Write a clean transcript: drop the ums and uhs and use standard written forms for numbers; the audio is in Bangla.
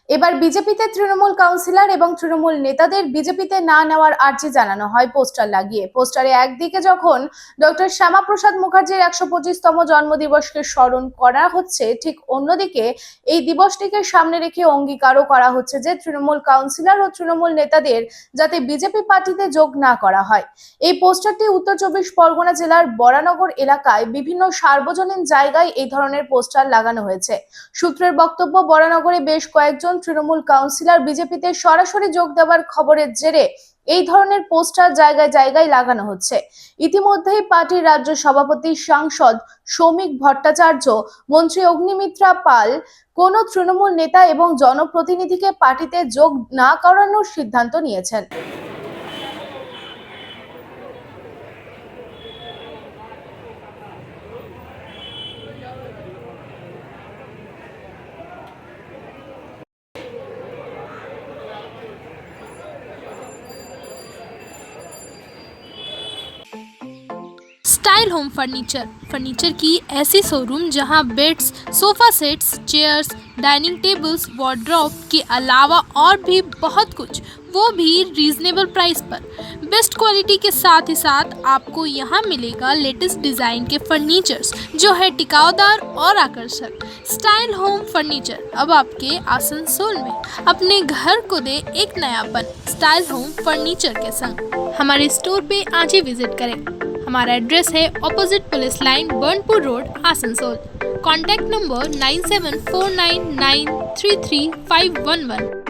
এবার বিজেপিতে তৃণমূল কাউন্সিলর এবং তৃণমূল নেতাদের বিজেপিতে না নেওয়ার আর্জি জানানো হয় পোস্টার লাগিয়ে। পোস্টারে একদিকে যখন ডক্টর শ্যামাপ্রসাদ মুখার্জির ১২৫তম জন্মদিবসকে স্মরণ করা হচ্ছে, ঠিক অন্যদিকে এই দিবসটিকে সামনে রেখে অঙ্গীকারও করা হচ্ছে যে তৃণমূল কাউন্সিলর ও তৃণমূল নেতাদের যাতে বিজেপি পার্টিতে যোগ না করা হয়। এই পোস্টারটি উত্তর ২৪ পরগনা জেলার বরানগর এলাকায় বিভিন্ন সার্বজনীন জায়গায় এই ধরনের পোস্টার লাগানো হয়েছে। সূত্রের বক্তব্য, বরানগরে বেশ কয়েকজন তৃণমূল কাউন্সিলর বিজেপিতে সরাসরি যোগ দেওয়ার খবরের জেরে এই ধরনের পোস্টার জায়গায় জায়গায় লাগানো হচ্ছে। ইতিমধ্যেই পার্টির রাজ্য সভাপতি সাংসদ সৌমিক ভট্টাচার্য, মন্ত্রী অগ্নিমিত্রা পাল কোন তৃণমূল নেতা এবং জনপ্রতিনিধিকে পার্টিতে যোগ না করানোর সিদ্ধান্ত নিয়েছেন। स्टाइल होम फर्नीचर की ऐसी शोरूम जहां beds, sofa sets, chairs, dining tables, wardrobe के अलावा और भी बहुत कुछ, वो भी रीजनेबल प्राइस पर। बेस्ट क्वालिटी के साथ ही साथ आपको यहाँ मिलेगा लेटेस्ट डिज़ाइन के फर्नीचर्स जो है टिकाऊदार और आकर्षक। स्टाइल होम फर्नीचर अब आपके आसनसोल में। अपने घर को दे एक नयापन स्टाइल होम फर्नीचर के संग। हमारे स्टोर पे आज ही विजिट करें। हमारा एड्रेस है opposite police line, Burnpur road, Asansol. Contact number 9749933511।